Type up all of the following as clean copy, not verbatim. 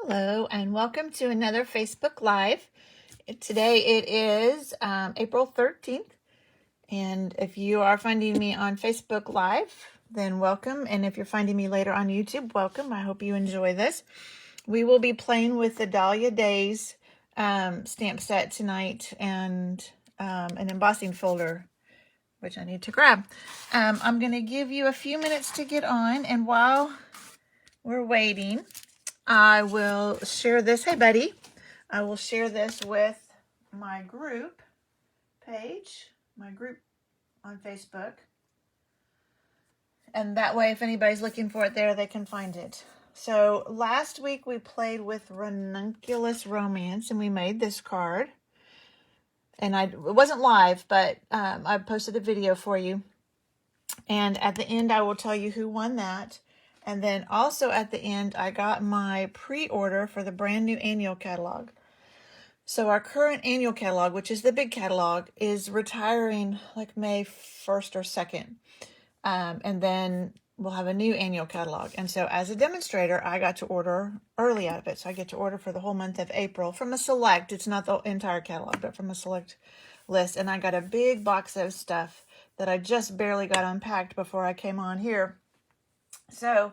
Hello and welcome to another Facebook Live. Today it is April 13th, and if you are finding me on Facebook Live, then welcome, and if you're finding me later on YouTube, welcome. I hope you enjoy this. We will be playing with the Dahlia Days stamp set tonight and an embossing folder, which I need to grab. I'm going to give you a few minutes to get on, and while we're waiting, I will share this. Hey, buddy. I will share this with my group page, my group on Facebook. And that way, if anybody's looking for it there, they can find it. So last week we played with Ranunculus Romance and we made this card. And it wasn't live, but I posted a video for you. And at the end, I will tell you who won that. And then also at the end, I got my pre-order for the brand new annual catalog. So our current annual catalog, which is the big catalog, is retiring like May 1st or 2nd. And then we'll have a new annual catalog. And so as a demonstrator, I got to order early out of it. So I get to order for the whole month of April from a select. It's not the entire catalog, but from a select list. And I got a big box of stuff that I just barely got unpacked before I came on here. So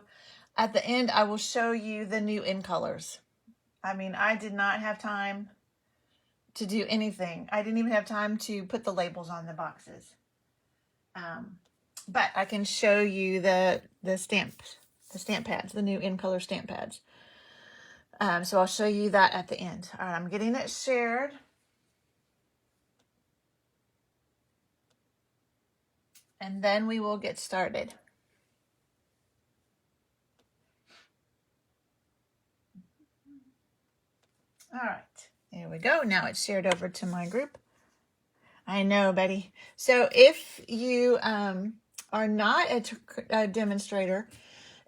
at the end, I will show you the new in colors. I mean, I did not have time to do anything. I didn't even have time to put the labels on the boxes. But I can show you the stamp pads, the new in color stamp pads. So I'll show you that at the end. All right, I'm getting it shared. And then we will get started. All right, there we go. Now it's shared over to my group. I know, Betty. So if you are not a demonstrator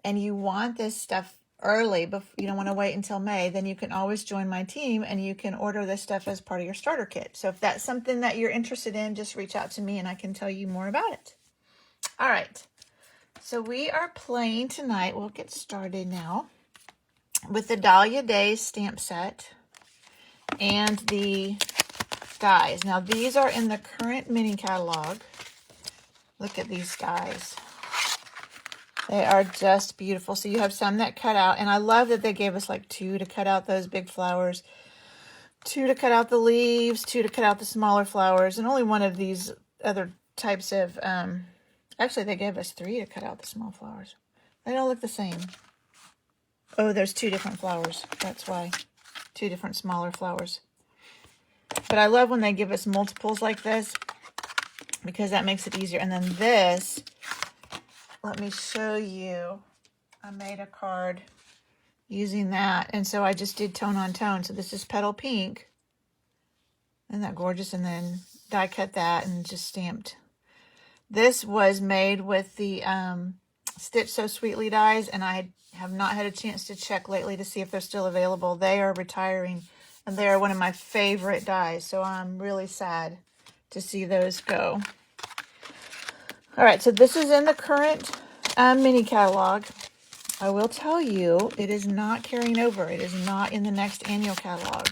and you want this stuff early, but you don't want to wait until May, then you can always join my team and you can order this stuff as part of your starter kit. So if that's something that you're interested in, just reach out to me and I can tell you more about it. All right. So we are playing tonight. We'll get started now with the Dahlia Days stamp set and the dies. Now these are in the current mini catalog. Look at these dies. They are just beautiful. So you have some that cut out, and I love that they gave us like 2 to cut out those big flowers, 2 to cut out the leaves, 2 to cut out the smaller flowers, and only one of these other types of, actually they gave us 3 to cut out the small flowers. They don't look the same. Oh, there's 2 different flowers. That's why. 2 different smaller flowers. But I love when they give us multiples like this because that makes it easier. And then this, let me show you. I made a card using that. And so I just did tone on tone. So this is Petal Pink. Isn't that gorgeous? And then die cut that and just stamped. This was made with the Stitch So Sweetly dies, and I have not had a chance to check lately to see if they're still available. They are retiring, and they are one of my favorite dies, so I'm really sad to see those go. All right, so this is in the current mini catalog. I will tell you, it is not carrying over. It is not in the next annual catalog.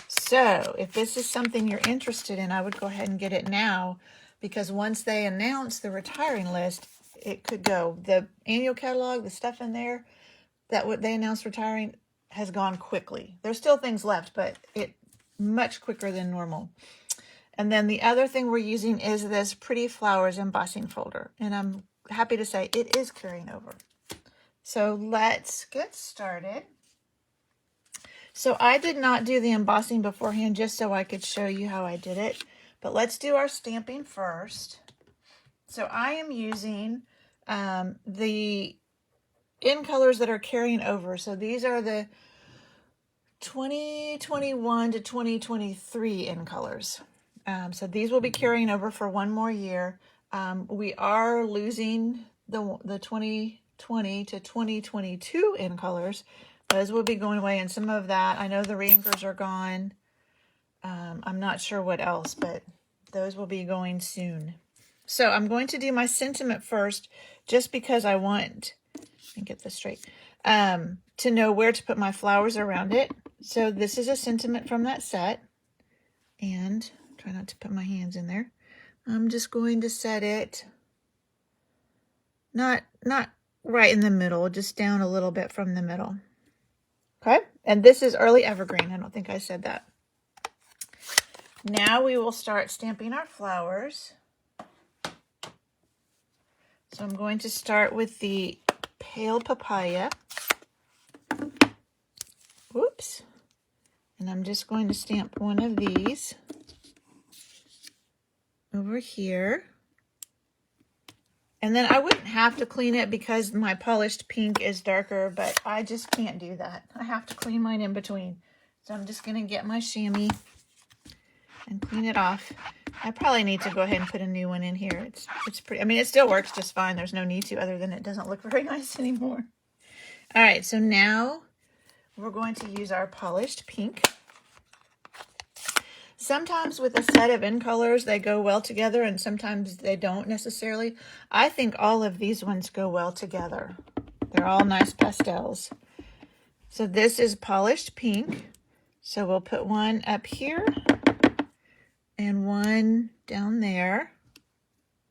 So if this is something you're interested in, I would go ahead and get it now, because once they announce the retiring list, it could go. The annual catalog, the stuff in there that what they announced retiring has gone quickly. There's still things left, but it much quicker than normal. And then the other thing we're using is this Pretty Flowers embossing folder. And I'm happy to say it is carrying over. So let's get started. So I did not do the embossing beforehand just so I could show you how I did it. But let's do our stamping first. So I am using the in colors that are carrying over. So these are the 2021 to 2023 in colors. So these will be carrying over for one more year. We are losing the 2020 to 2022 in colors. Those will be going away, and some of that, I know the reinkers are gone. I'm not sure what else, but those will be going soon. So I'm going to do my sentiment first, just because I want, let me get this straight. to know where to put my flowers around it. So this is a sentiment from that set. And try not to put my hands in there. I'm just going to set it not right in the middle, just down a little bit from the middle. Okay, and this is early evergreen. I don't think I said that. Now we will start stamping our flowers. So I'm going to start with the pale papaya. Whoops. And I'm just going to stamp one of these over here. And then I wouldn't have to clean it because my polished pink is darker, but I just can't do that. I have to clean mine in between. So I'm just going to get my chamois and clean it off. I probably need to go ahead and put a new one in here. It's pretty, I mean, it still works just fine. There's no need to, other than it doesn't look very nice anymore. All right, so now we're going to use our polished pink. Sometimes with a set of in colors, they go well together, and sometimes they don't necessarily. I think all of these ones go well together. They're all nice pastels. So this is polished pink. So we'll put one up here and one down there.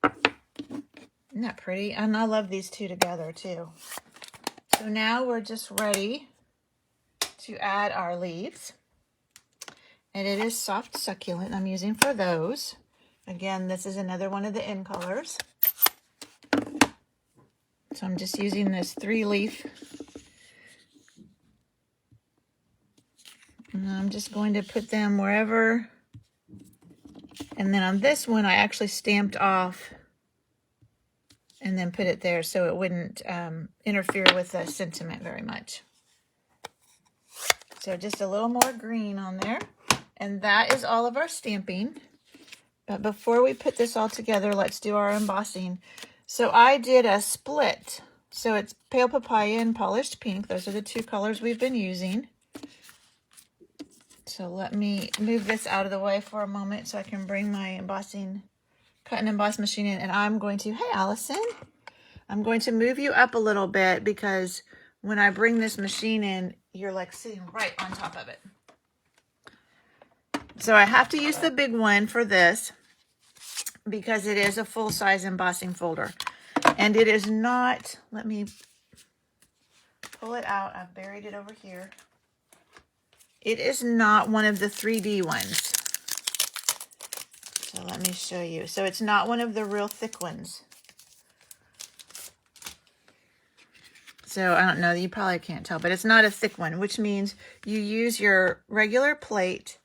Isn't that pretty? And I love these two together too. So now we're just ready to add our leaves. And it is soft succulent I'm using for those. Again, this is another one of the in colors. So I'm just using this 3-leaf. And I'm just going to put them wherever. And then on this one, I actually stamped off and then put it there so it wouldn't interfere with the sentiment very much. So just a little more green on there. And that is all of our stamping. But before we put this all together, let's do our embossing. So I did a split. So it's pale papaya and polished pink. Those are the two colors we've been using. So let me move this out of the way for a moment so I can bring my embossing, cut and emboss machine in. And I'm going to, hey Allison, I'm going to move you up a little bit because when I bring this machine in, you're like sitting right on top of it. So I have to use the big one for this because it is a full-size embossing folder. And it is not, let me pull it out. I've buried it over here. It is not one of the 3D ones. So let me show you. So it's not one of the real thick ones. So I don't know, you probably can't tell, but it's not a thick one, which means you use your regular plate.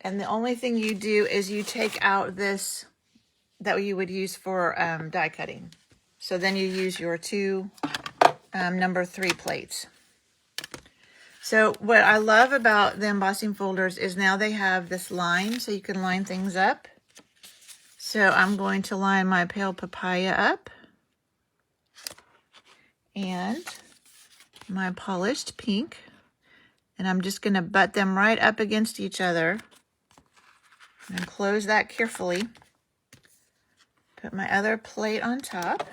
And the only thing you do is you take out this that you would use for die cutting. So then you use your two number 3 plates. So what I love about the embossing folders is now they have this line so you can line things up. So I'm going to line my pale papaya up and my polished pink. And I'm just going to butt them right up against each other. And close that carefully. Put my other plate on top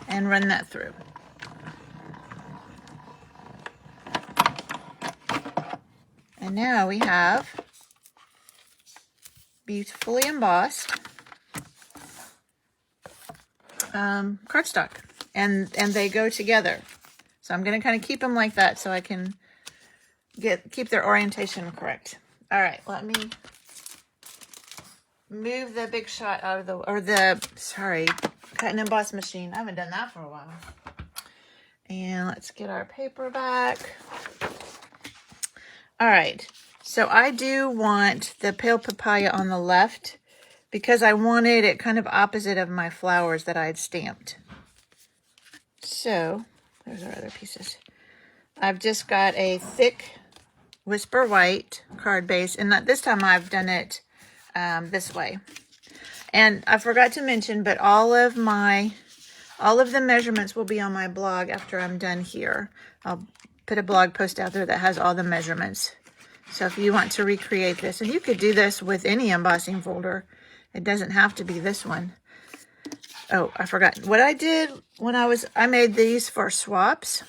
and run that through. And now we have beautifully embossed cardstock, and they go together. So I'm going to kind of keep them like that so I can keep their orientation correct. All right, let me move the big shot out of the, cut and emboss machine. I haven't done that for a while. And let's get our paper back. All right, so I do want the pale papaya on the left because I wanted it kind of opposite of my flowers that I had stamped. So, there's our other pieces. I've just got a thick Whisper White card base, and this time I've done it this way. And I forgot to mention, but all of the measurements will be on my blog after I'm done here. I'll put a blog post out there that has all the measurements. So if you want to recreate this, and you could do this with any embossing folder, it doesn't have to be this one. Oh, I forgot. What I did when I made these for swaps.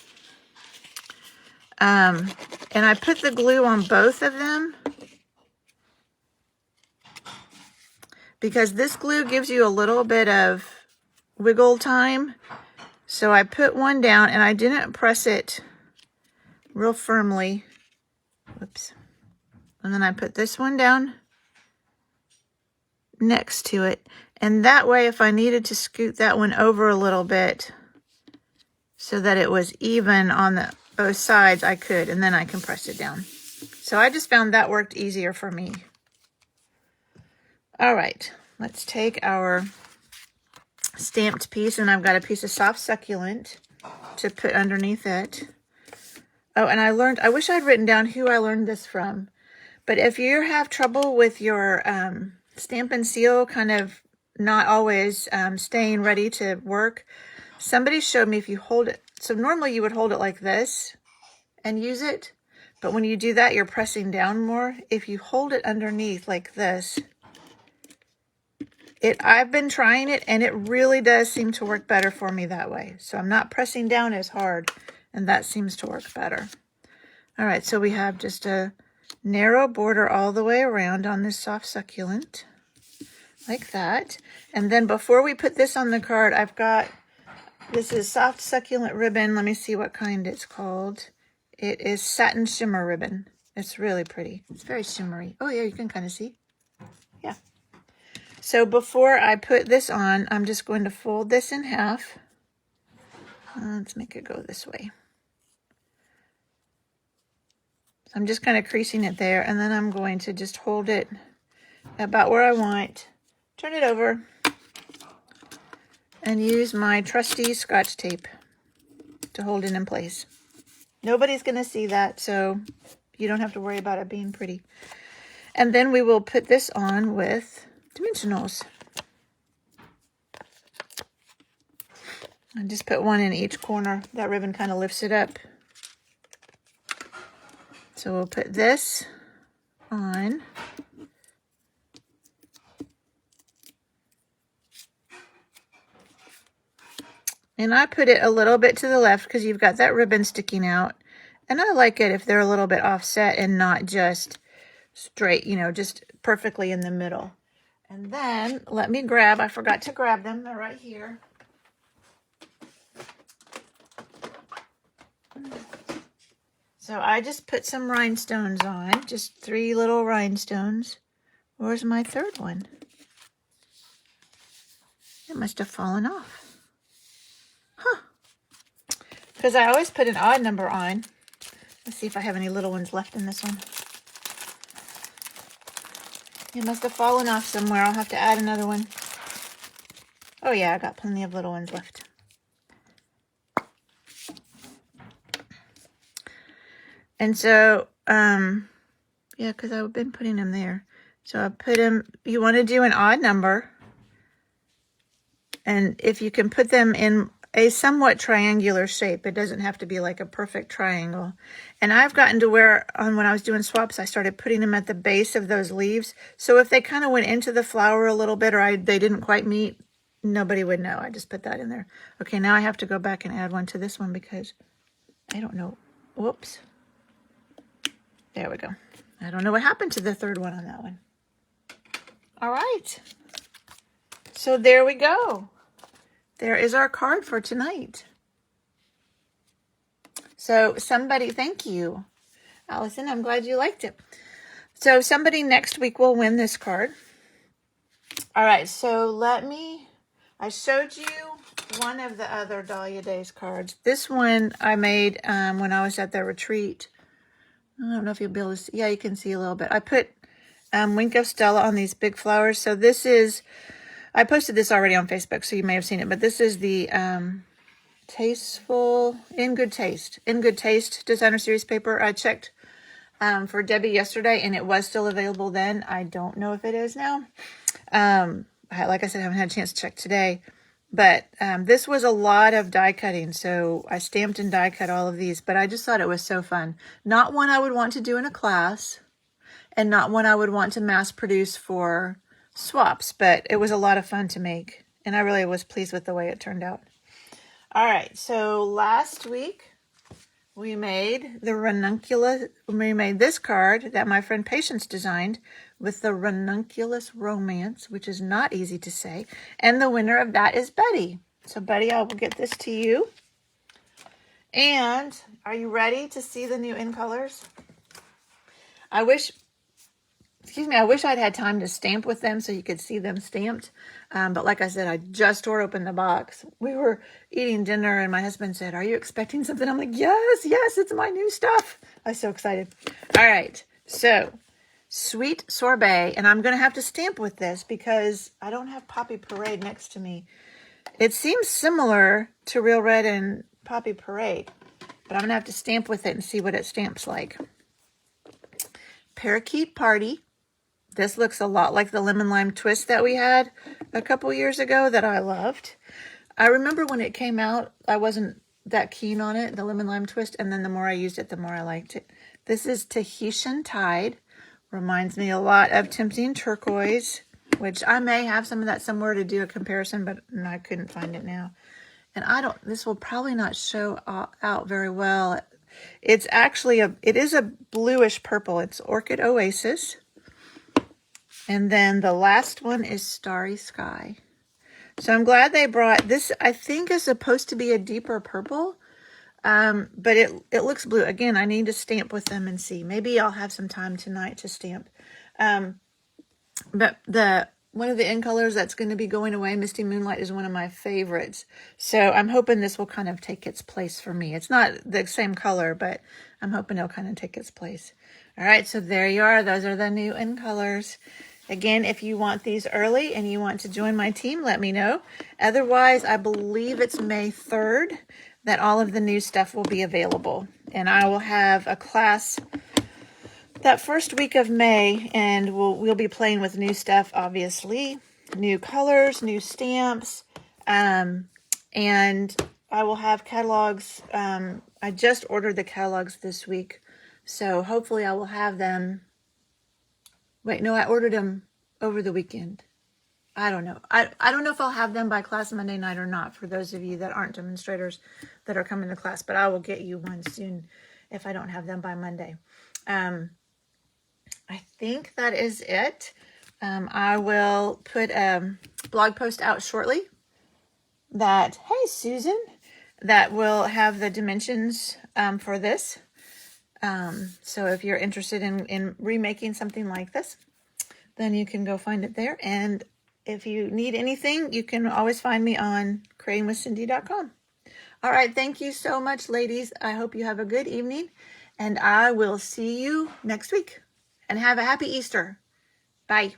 And I put the glue on both of them because this glue gives you a little bit of wiggle time. So I put one down and I didn't press it real firmly. Whoops. And then I put this one down next to it. And that way, if I needed to scoot that one over a little bit so that it was even on both sides, I could, and then I can press it down. So I just found that worked easier for me. All right, let's take our stamped piece, and I've got a piece of soft succulent to put underneath it. Oh, and I wish I'd written down who I learned this from. But if you have trouble with your stamp and seal kind of not always staying ready to work, somebody showed me if you hold it. So normally you would hold it like this and use it. But when you do that, you're pressing down more. If you hold it underneath like this, I've been trying it and it really does seem to work better for me that way. So I'm not pressing down as hard and that seems to work better. All right, so we have just a narrow border all the way around on this soft succulent, like that. And then before we put this on the card, this is soft succulent ribbon. Let me see what kind it's called. It is satin shimmer ribbon. It's really pretty. It's very shimmery. Oh yeah, you can kind of see. Yeah. So before I put this on, I'm just going to fold this in half. Let's make it go this way. I'm just kind of creasing it there, and then I'm going to just hold it about where I want, turn it over, and use my trusty Scotch tape to hold it in place. Nobody's going to see that, so you don't have to worry about it being pretty. And then we will put this on with dimensionals. And just put one in each corner. That ribbon kind of lifts it up. So we'll put this on. And I put it a little bit to the left because you've got that ribbon sticking out. And I like it if they're a little bit offset and not just straight, just perfectly in the middle. And then let me I forgot to grab them. They're right here. So I just put some rhinestones on, just 3 little rhinestones. Where's my third one? It must have fallen off. Huh. Because I always put an odd number on. Let's see if I have any little ones left in this one. It must have fallen off somewhere. I'll have to add another one. Oh yeah, I got plenty of little ones left. And so, yeah, because I've been putting them there. So I put them, you want to do an odd number. And if you can put them in a somewhat triangular shape, it doesn't have to be like a perfect triangle. And I've gotten to where, when I was doing swaps, I started putting them at the base of those leaves. So if they kind of went into the flower a little bit or they didn't quite meet, nobody would know. I just put that in there. Okay, now I have to go back and add one to this one because I don't know. Whoops. There we go. I don't know what happened to the third one on that one. All right. So there we go. There is our card for tonight. So thank you, Allison. I'm glad you liked it. So somebody next week will win this card. All right. So I showed you one of the other Dahlia Days cards. This one I made when I was at the retreat. I don't know if you'll be able to see. Yeah, you can see a little bit. I put Wink of Stella on these big flowers. So this is, I posted this already on Facebook, so you may have seen it. But this is the In Good Taste Designer Series paper. I checked for Debbie yesterday, and it was still available then. I don't know if it is now. Like I said, I haven't had a chance to check today. But this was a lot of die cutting, so I stamped and die cut all of these, but I just thought it was so fun. Not one I would want to do in a class, and not one I would want to mass produce for swaps, but it was a lot of fun to make. And I really was pleased with the way it turned out. All right, so last week we made this card that my friend Patience designed with the ranunculus romance, which is not easy to say. And the winner of that is Betty. So Betty, I will get this to you. And are you ready to see the new in colors? I wish I'd had time to stamp with them so you could see them stamped. But like I said, I just tore open the box. We were eating dinner and my husband said, "Are you expecting something?" I'm like, yes, it's my new stuff. I was so excited. All right, so Sweet Sorbet, and I'm going to have to stamp with this because I don't have Poppy Parade next to me. It seems similar to Real Red and Poppy Parade, but I'm going to have to stamp with it and see what it stamps like. Parakeet Party. This looks a lot like the lemon lime twist that we had a couple years ago that I loved. I remember when it came out, I wasn't that keen on it, the lemon lime twist, and then the more I used it, the more I liked it. This is Tahitian Tide. Reminds me a lot of Tempting Turquoise, which I may have some of that somewhere to do a comparison, but I couldn't find it now. And this will probably not show out very well. It's actually it is a bluish purple. It's Orchid Oasis. And then the last one is Starry Sky. So I'm glad they brought this. I think is supposed to be a deeper purple, but it looks blue. Again, I need to stamp with them and see. Maybe I'll have some time tonight to stamp. But one of the in colors that's going to be going away, Misty Moonlight, is one of my favorites. So I'm hoping this will kind of take its place for me. It's not the same color, but I'm hoping it'll kind of take its place. All right, so there you are. Those are the new in colors. Again, if you want these early and you want to join my team, let me know. Otherwise, I believe it's May 3rd that all of the new stuff will be available. And I will have a class that first week of May, and we'll be playing with new stuff, obviously. New colors, new stamps, and I will have catalogs. I just ordered the catalogs this week, so hopefully I will have them. Wait, no, I ordered them over the weekend. I don't know. I don't know if I'll have them by class Monday night or not for those of you that aren't demonstrators that are coming to class, but I will get you one soon if I don't have them by Monday. I think that is it. I will put a blog post out shortly hey, Susan, that will have the dimensions for this. So if you're interested in remaking something like this, then you can go find it there. And if you need anything, you can always find me on creatingwithcindy.com. All right. Thank you so much, ladies. I hope you have a good evening, and I will see you next week. And have a happy Easter. Bye.